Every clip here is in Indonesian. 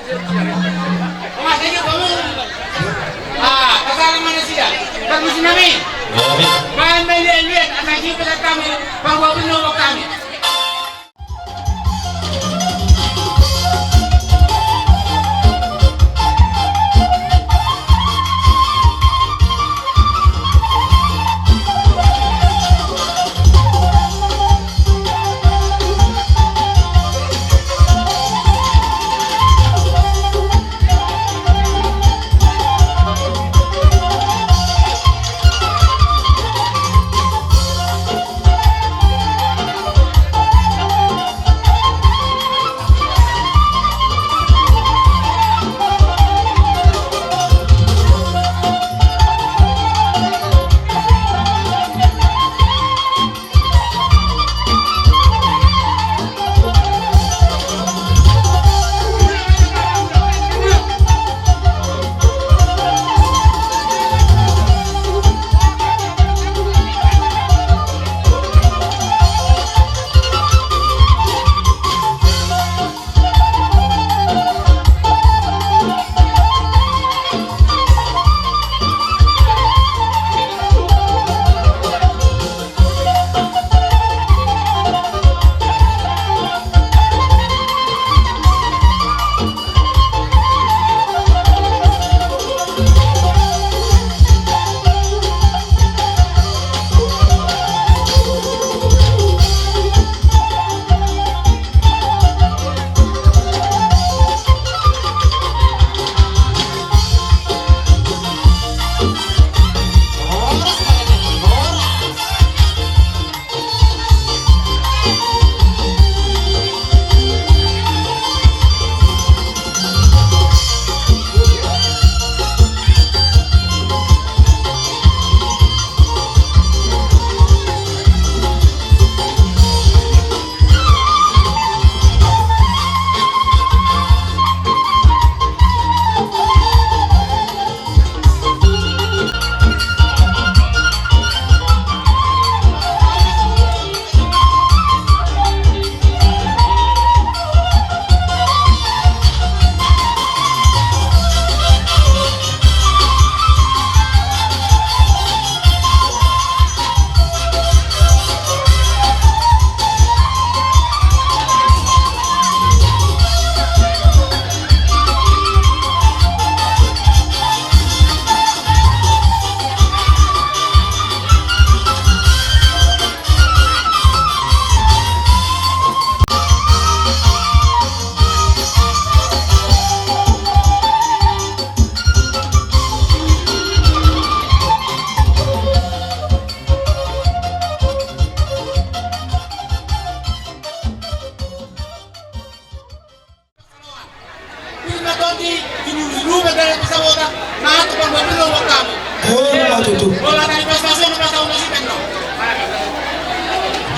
Masanya kamu. Kasama manusia. Bagus namin. Main lihat anak kita kami, bawa penuh kami.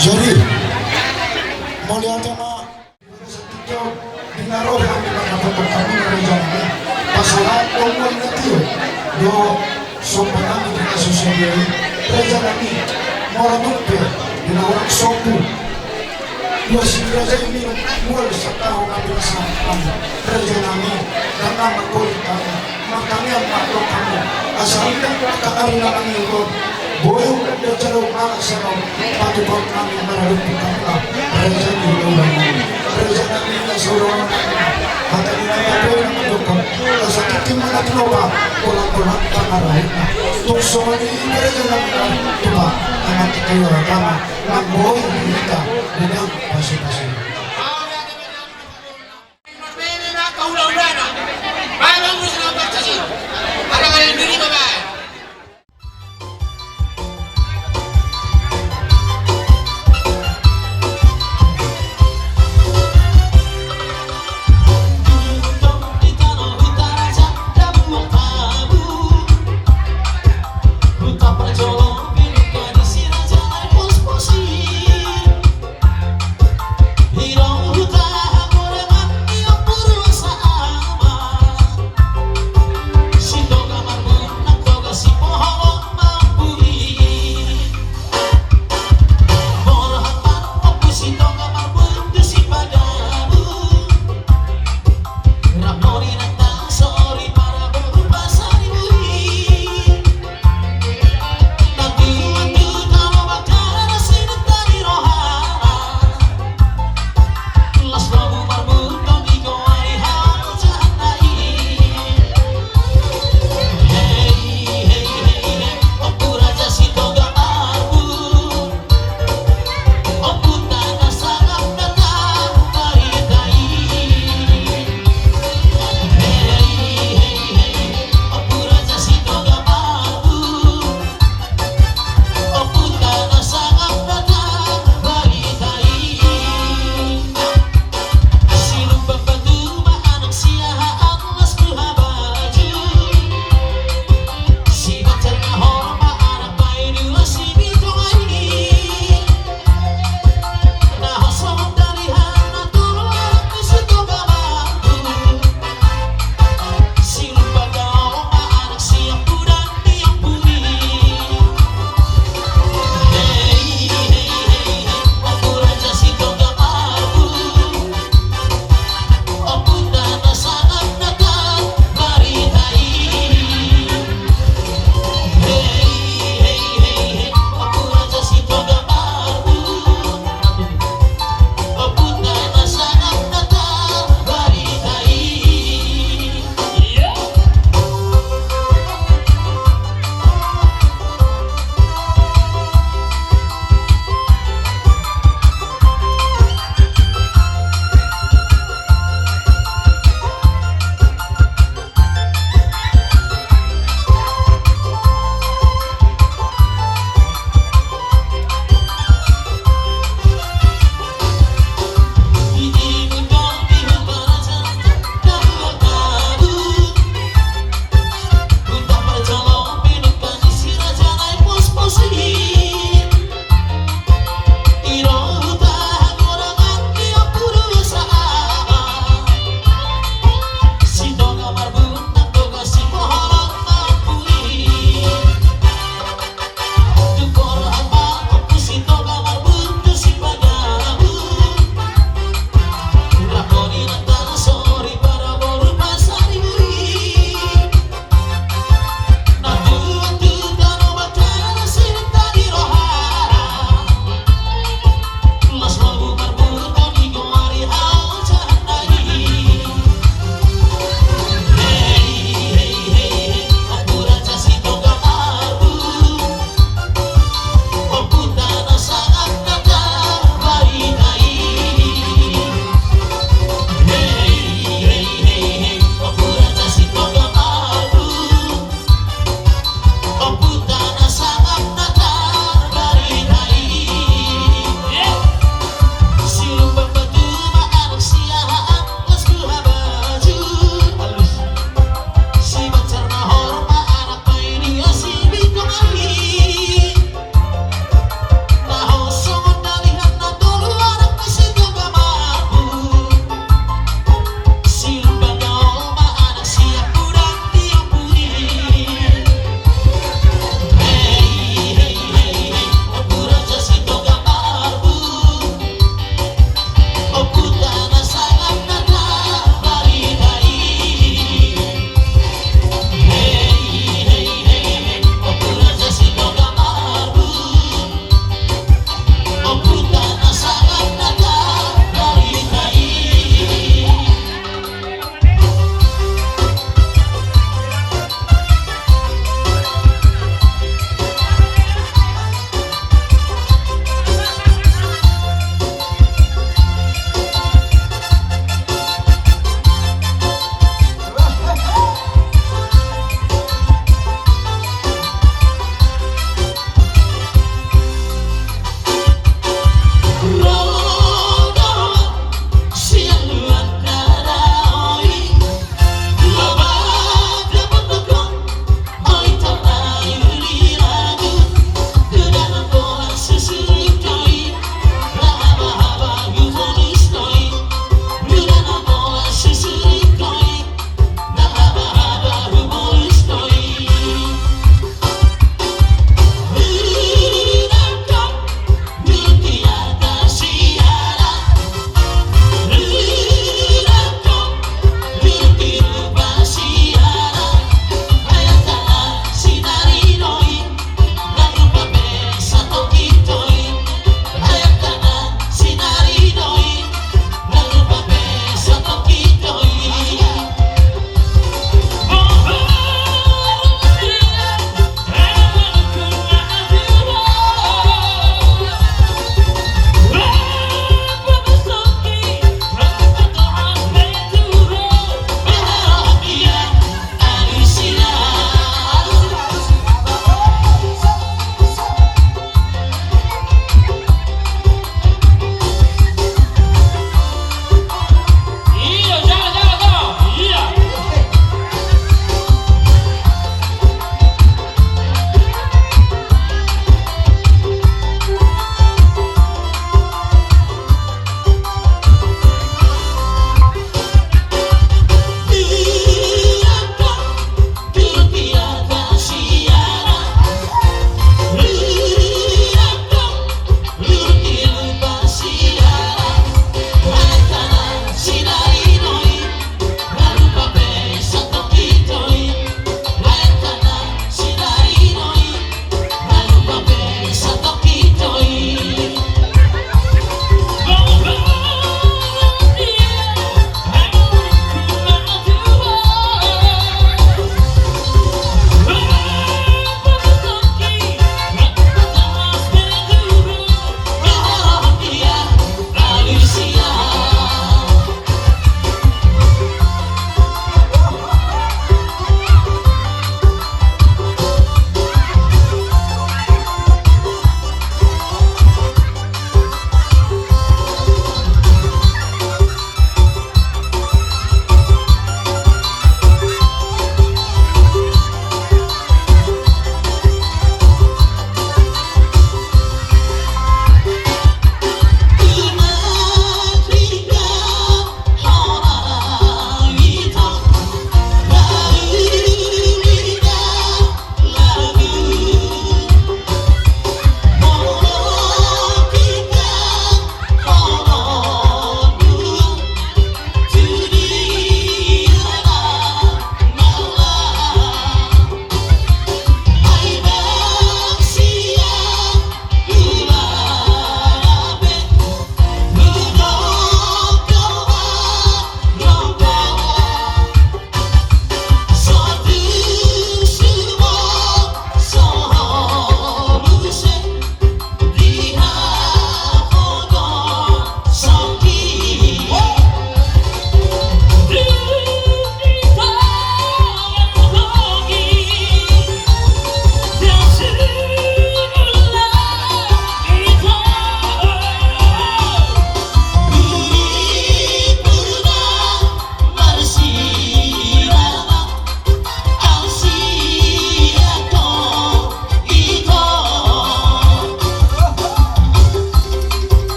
Jadi, melihat tema dinaruh kami pada kami dari jalan pasangan umum itu do sopan kami dengan sosial reja kami orang tuh dinaruh sopu dua raja ini mulai setahun kami bersama kami reja kami karena makhluk kami makanya makhluk kami asalnya kakak kami itu boyong dan ceruk anak serong patukan kami melalui kami reja di rumah reja kami yang seorang kata ini apa yang mendukung sakit mana kenapa pulang-pulang karena rahimnya untuk semua ini reja kami coba anak kita yang agama nak boyong kita dengan pasti-pasti He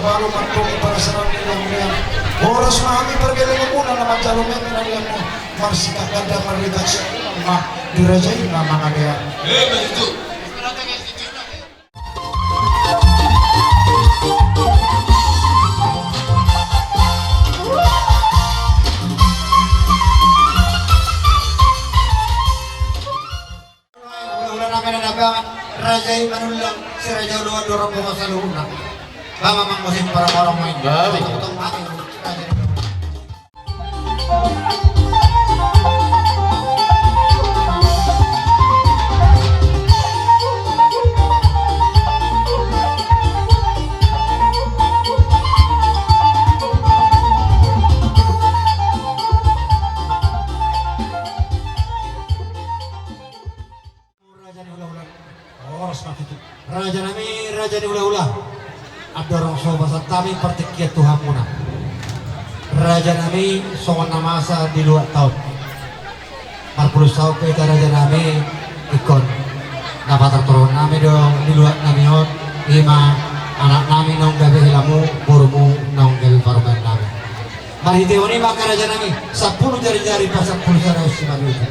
baru mantungi para sarang nilang oras mahami pergelingan muna na magjalumin nilang mo marsika ganda marigat sa ma dirajay na mga kaya begitu. Raja Imanulang si Raja Uluan dorong bunga sa luna. Bama mangmusin para orang main. Baik. Tutong mati. Raja ni ulah-ulah adorong soba sa tami partikyat Tuhan muna. Raja nami songon namasa di luar tahun 40 tahun kita raja nami ikon dapat terturun nami dong di luar nami hot 5 anak nami nong gabi hilamu burumu nong gabi paruman nami Maritiwan ini maka raja nami 10 jari-jari pas 10 jari simaluto.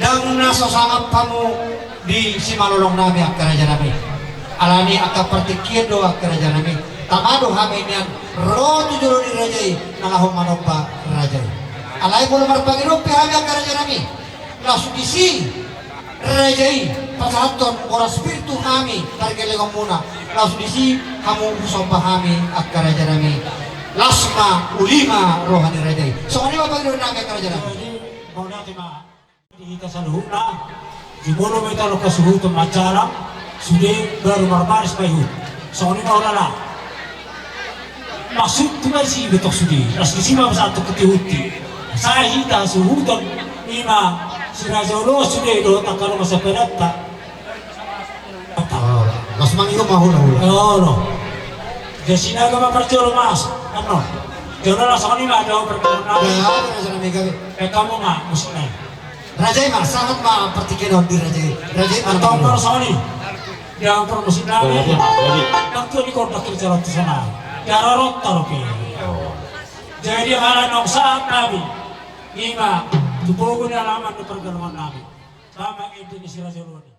Dan nasosangat kamu di simalolong nami ak raja nami. Alani ak partikian do ak raja nami. Tamado kami niyan roto juro di rajai nalahong manopa rajai. Alay mo lumar pagirupi kami ak raja nami. Nasudisi rajai pasaton ora spiritu kami targelegong muna. Nasudisi kamu usompa kami ak raja nami. Lasma ulima rohani rajai. So ano ba pagdiro na kay raja nami? Jadi mau natin kita sa luhut na di mono may talo ka suhut ang macara sudah baru marmaris pa yun so ano mo na maksud tunay si betok sudi as kisima sa ato kutihuti sa hita suhutan ima sinazolo sudah do takalo masa penata Mas mangigo mahula-hula. no jadi sinaga mapercolo mas ano jono la sa kanila daw perkenalan Raja nami kami. kamu nga musik na Rajai mah sangat mah partikian di rajai. Rajai mah atau orang sama nih yang promosi nabi nanti di kota kerja waktu sana cara rota lopi jadi malah nong saat nabi ima tubuh ni alamat di pergerakan nabi sama Indonesia Raja Luani.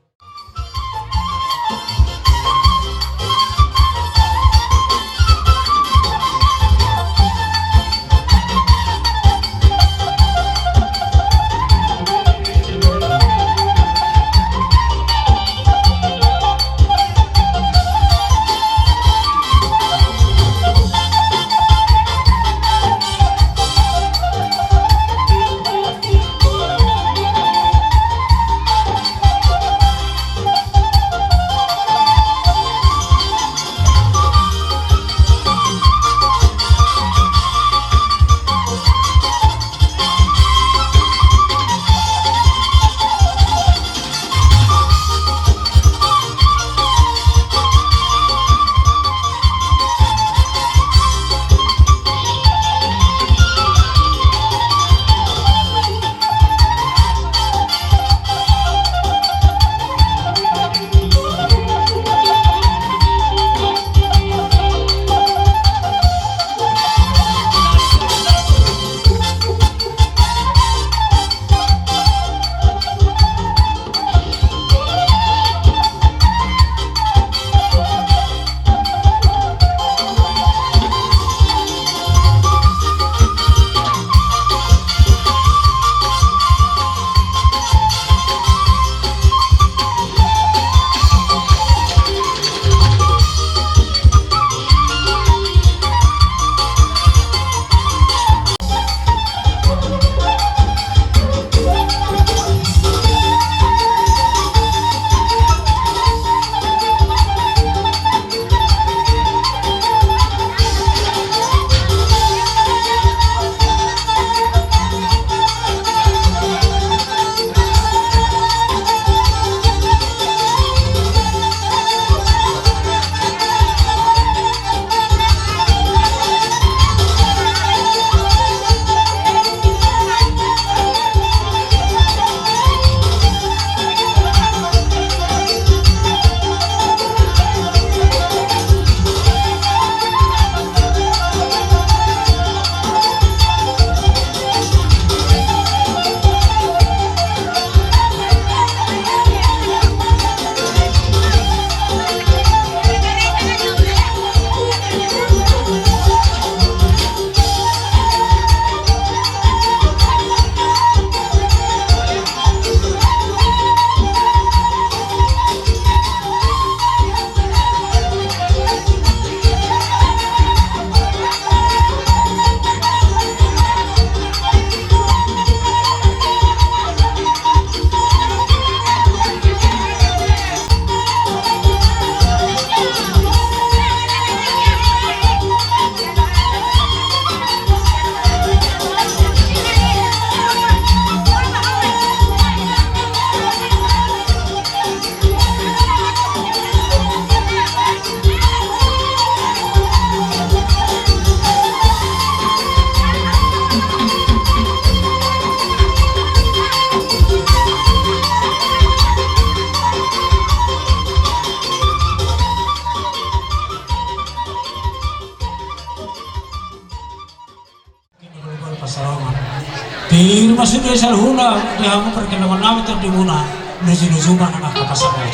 Di rumah sudah salhuna dia mau perkenalan namin terdimuna nuzi-nuzuman ang kapasangan.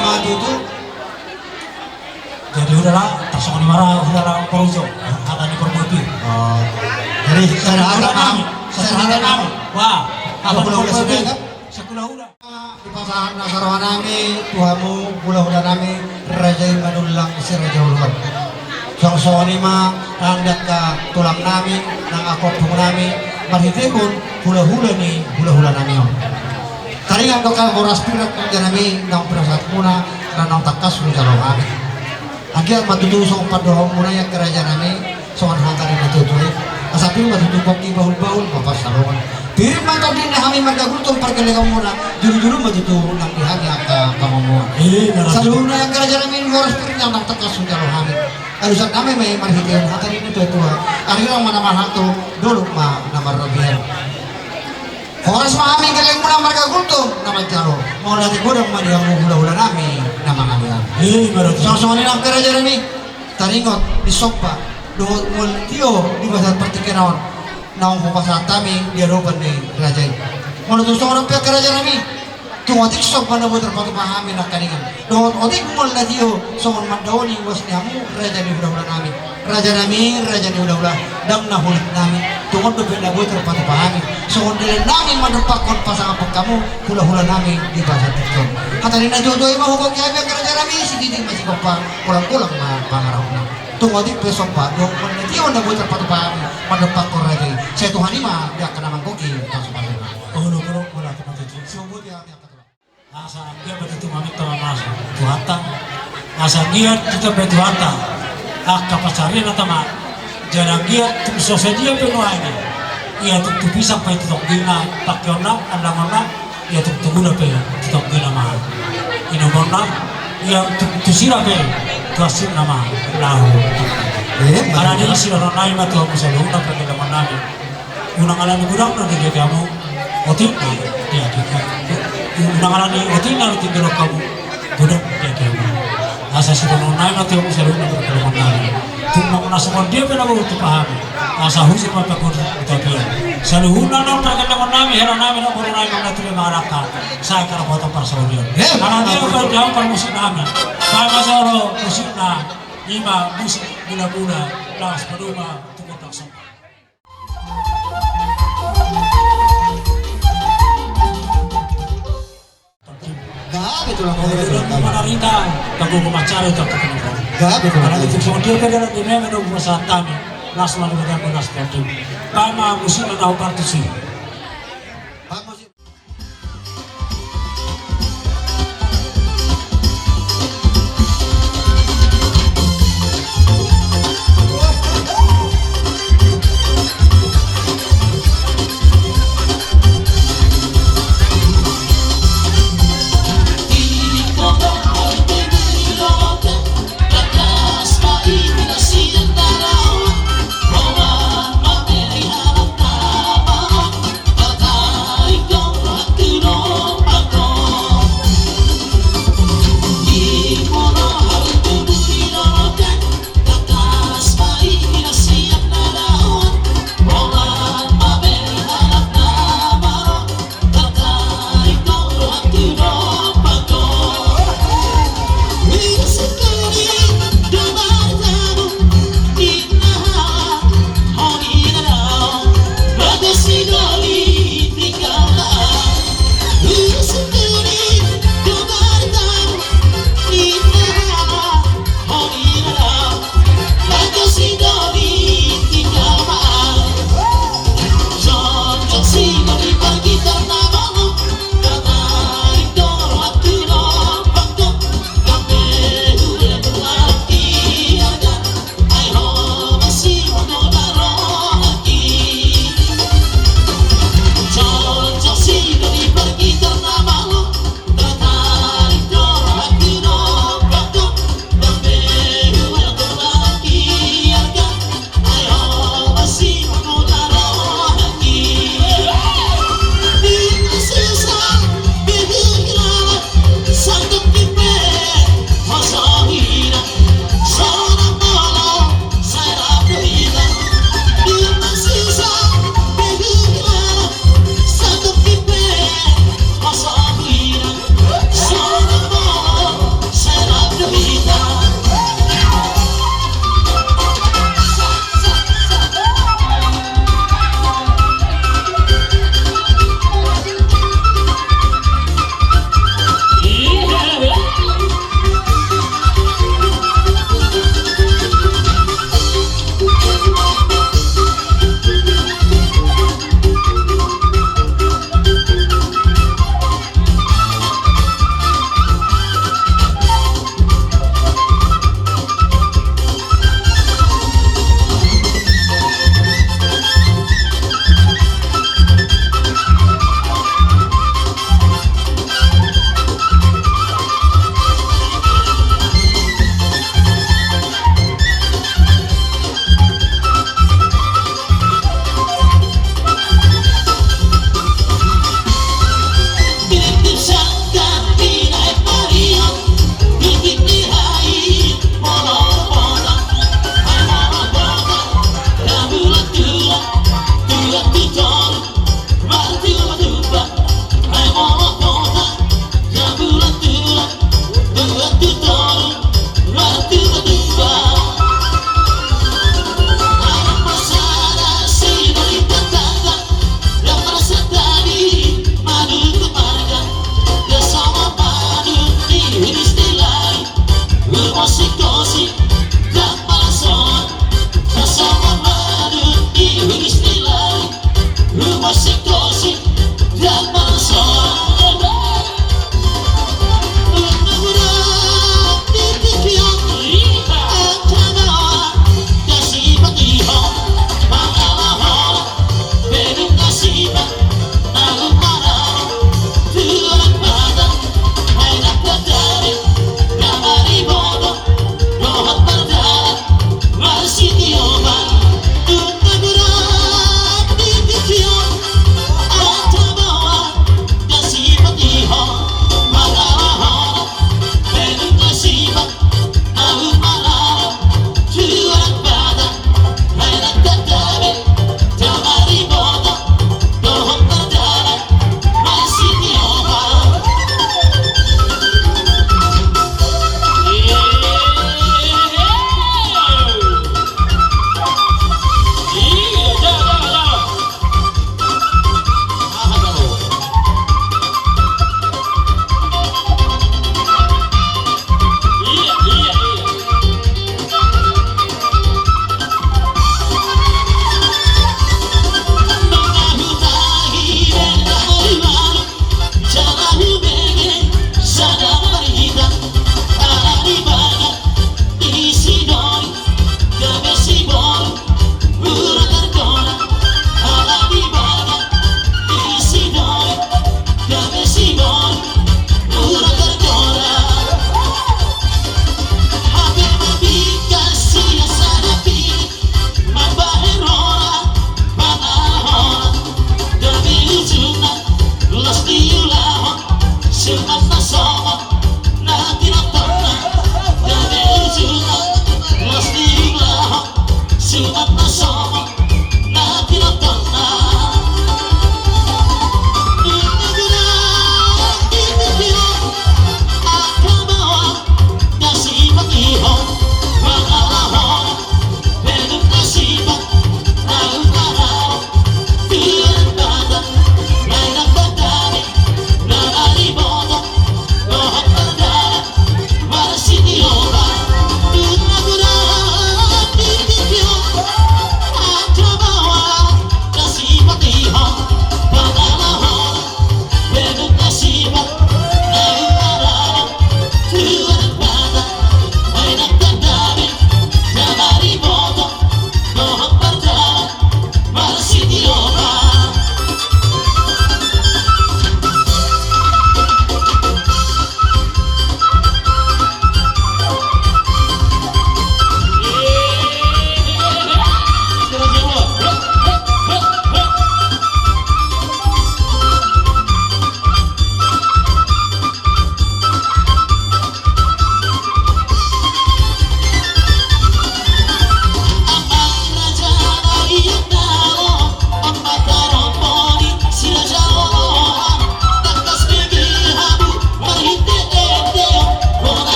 Madu itu Jadi udahlah, tersong di marah udahlah perujo, ada di perbuti. jadi sederhana kami. Wah, Apa pulau udah sudah kan? sekolah udah. Di pasangan nasarawa nami, Tuhamu, pulau-pulau nami, Raja Manulang si Raja Uluan. Song-song ni ma, nangdat ka tulang nami, nang akop tungo nami, marhitikun, hula-hula ni, hula-hula nami yun. Taringan ko ka, oras pirat kong ganami, nang pirasat muna, na nang takas mo jalaw kami. Agyat matutusong padohong muna yung kerajaan nami, soan hangka rin matutuloy. Kasabi matutupok ni bahul-bahul, mapasalungan. Pero man din na kami magagultong pagkaligaw muna, dulu-dulu matutulong ng dihani ang kamamuan. Sa loob na yung kerajaan namin, oras pirat nang takas mo jalaw kami. Alusan namin may marhitiyan, hangka rin ito ito ha. Ang ilang manamahan to, dulog namarabihan. Oras maaming galing mo na margagultong naman jaro. Mga natin ko ng maniyang hula-hula namin na mga niyan. Sama-sama nilang kerajaan namin, taringot, disokpa, doon mo tiyo, di ba sa partikirawan, naong pupasat kami, diaroban ni kerajaan. Mga gusto ko ng kerajaan namin, tungotik sok pa na mo terpatupahami na kaningan. Doon, otik mo na tiyo, soon mandawon iwas niya mo, kerajaan ni hula-hula namin. Raja namin, raja ni hula-hula, dang nahulit namin, tungkol na pinaboy terpatupahami. Soon din namin manupakon pa sa kapag kamu, hula-hula namin, di ba sa tikton. Katanin na jodoy mahukog niya ang kerajaan namin, sige din masipag pa, kulang-kulang pangarap na. Tungodik besok pa, doon mo na tiyo na boy terpatupahami, manupakon raja. Sa Tuhan ni ma, di ka naman koki, pasok-pasok. Ulo-ulo, wala ka matutulog. Sumbo dia katulad. Asa dia begitu mamit sama mas Tuhata. Asa dia kita betuhata. Kapasari na tama. Jarang dia tum sosedia penuhanya. Ia tum pisang pa ito gina pakyon na alangan na. Ia tum tugula pe ito gina mahal. Inomon na. Ia tum tusira pe tuasin nama lahu. Karena dia sila ronay matuha mo sa luhuna pagkalaman namin. Unang alam ni gudang na dia kamu. Otik na dia kita. Unang alam ni otik na tinggal kamu. Gudang dia kamu. Asa sila ronay matuha mo sa luhuna pagkalaman namin. Kung mga nasunod dia pinabuti pahami. Asa husin mapakon ito dia. Sa luhuna ng pagkalaman namin, heran namin ang kurunay mga natuloy mga raka. Sa ikarapotang para sa uliyan. Karena dia berjauh para musik namin. Kaya masoro musik na lima musik gula-gula las paduma tungkol taksan. Gabi ito lang mga Kalau manarita tago kumacari ito kapag Gabi ito karena lang. itu semua dia kaya di mana no masa tami las malugan mo las sportif. Kaya musik na daw partisi.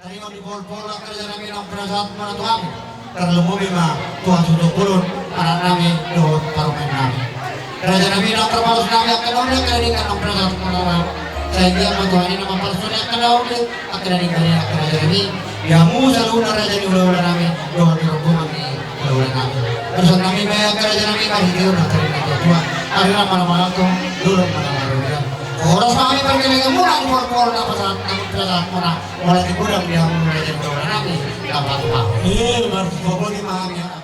Tariwan di bola kerja kami nang perasaan mana Tuhan. Terlalu bima Tuhan sudah turun anak kami doa parumen kami. Kerja kami nang terbalas kami akan orang kali nang perasaan mana. Saya dia Tuhan ini nama personnya akan orang akan dari kerja kami. Yamu selalu raja di ulah kami doa dirubungan di ulah kami. Terus kami bayar kerja kami kami dia nak terima Tuhan. Akhirnya malam-malam tuh dulu malam-malam dia. Orang kami pergi lagi murah di por dapat saat perasaan murah mulai digudang dia mulai jadi ulah kami dapat apa? Berarti Kau boleh memahami ya.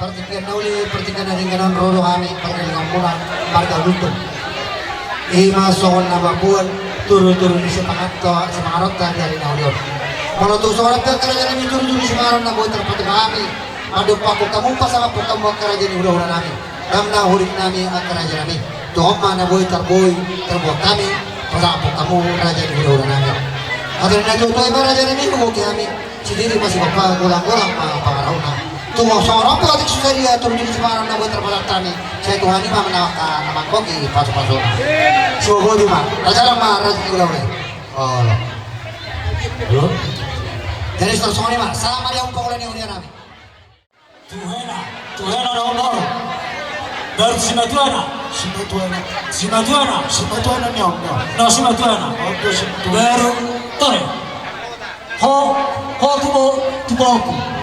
pertikian nauli pertikian dari kanan rolo kami perkelingan pulang marga lutung ima soal nama buat turu-turu di semangat dari naulion kalau tuh soal kerajaan ini turu-turu di semangat na buat terpatu kami adu paku kamu pasang apa kamu kerajaan udah nami damna hurik nami kerajaan nami tuh mana boy terbuat kami pasang apa kamu kerajaan udah nami atau na tuh kerajaan ini kami sendiri masih bapak gulang-gulang pangarahuna tunggu seorang pun adik susah dia turun di semarang nabuat terpasak kami saya Tuhan ini mah nama koki pasu-pasu semoga cuma raja lama raja udah oh loh jadi setelah ini mah salam ada umpang oleh ini nami Tuhena ada honor dari Simatuana nyong no Simatuana baru tore ho tuboku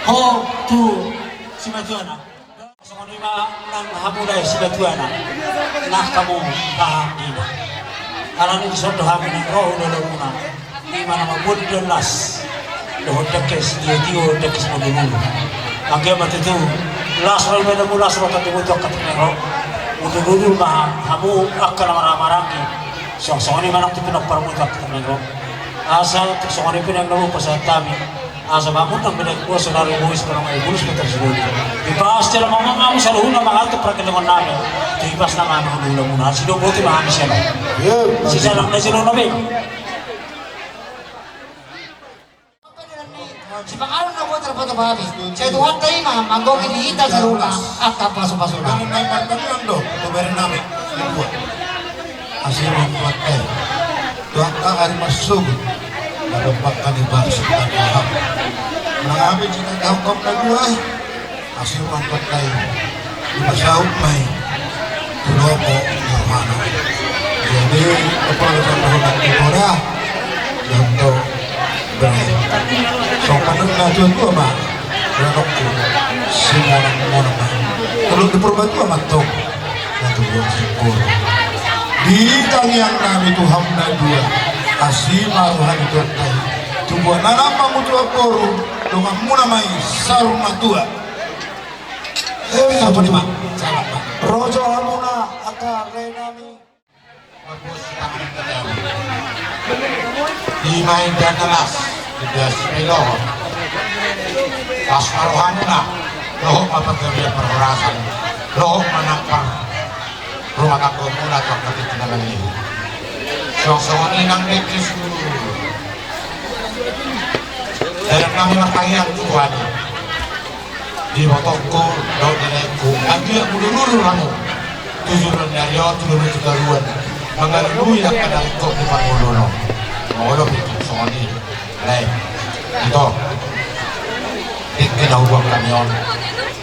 ho tu Simatuana songonima nang hamulai Simatuana nah kamu paham ini alani disondo kami nang roh lolona di mana mabun las doh dekes dia dekes modulu angge matitu las roh menemulas roh ketemu kat nero modulu mah kamu akan marah-marahi song-songoni manak tu nak permutak kat nero asal songoni pinang namu pasatami asa mamun nang bedak ko sa laro boys ko nang ibulus ko tersulo ibas tela mamang saluhun na mga alto prakelengon namin ibas na manuhula muna sino boti mahami siya si salang na sino nabi si pangalan na buat terpatu kami saya Tuhan tayo mah manggokin kita sa luna at kapaso-paso na may magkatuan do tuberin namin buat asli buat Tuhan ka hari masugod dapat kali bangsa dan paham mengambil jika gampang kedua hasil mantap lain dimasauk main tulopo mana jadi kepala sampai kita untuk beri sopan dan contoh mah berlaku semua orang kalau diperbantu amat tuh satu buat syukur di tangian kami Tuhan dan dua asima Tuhan itu tadi tubuh nanapa mutua koru dengan muna mai saruna tua apa ni mak salam mak rojo hamuna akar renami di main dan telas tidak sepelo asmar hamuna loh apa kerja perhorasan loh menampar rumah kakak muna atau ketenangan ini song-songan inang nekis dalam kami makayang Tuhan di botokku daun dinaiku agak mulu-mulu kamu tujuan dari tujuan kegaruan mengalui yang kadang kau di Pangolono mengolok itu songan ini lain itu dikena uang kamion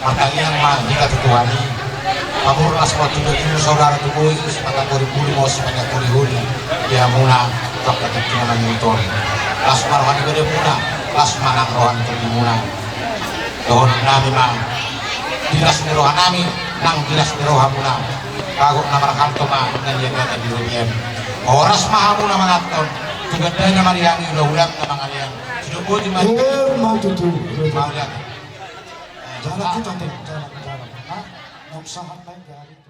makayang mah jika Tuhan Amur asma tu betul saudara tu boy sepatah kuri mau sebanyak kuri dia muna tak ketika menyentuh asma rohani beri muna asma nak rohani tu muna dohon nami mah jelas ni rohan nami nang jelas ni rohan muna kagok nama kanto mah dan yang ada di dunia oras mah muna mangaton juga daya mariangi udah nama kalian sudah boy di mana mau tutu mau lihat jalan kita jalan usaha lain dari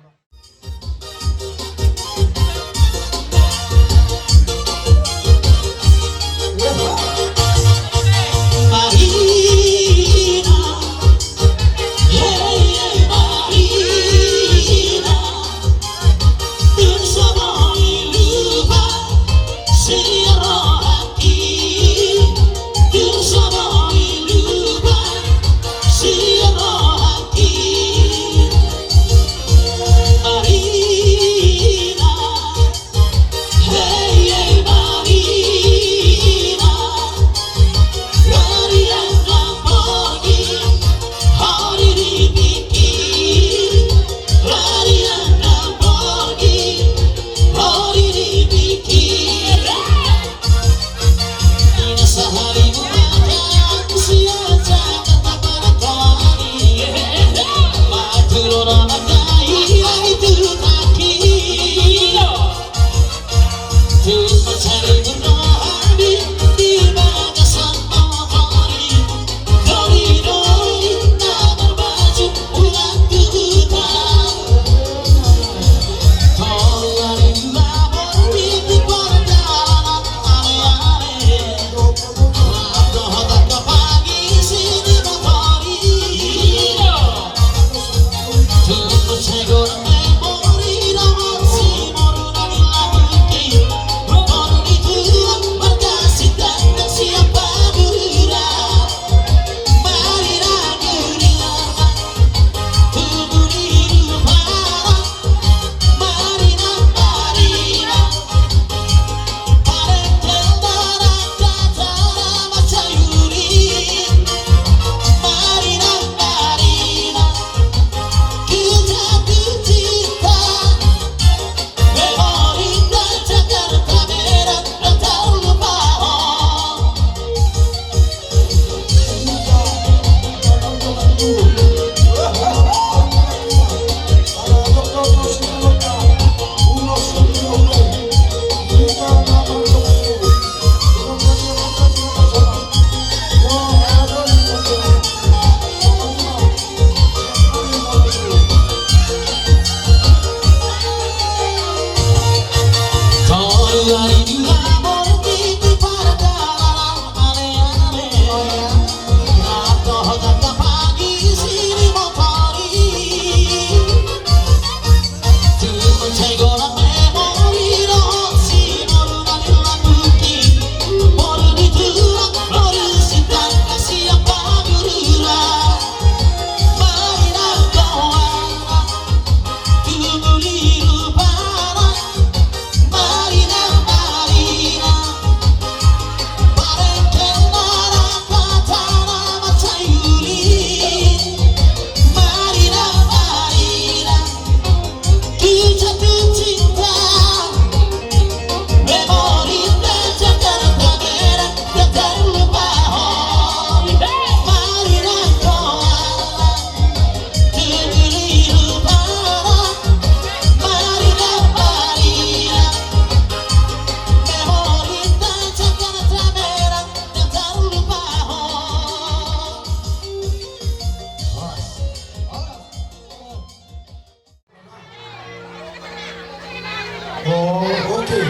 Oke,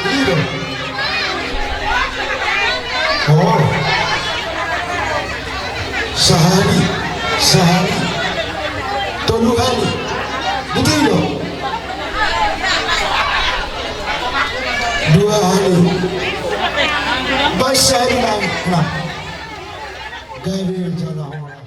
gitu. Oh, sehari, tolu hari, gitu. 2 hari, baik sehari lang, Gabi rencana orang.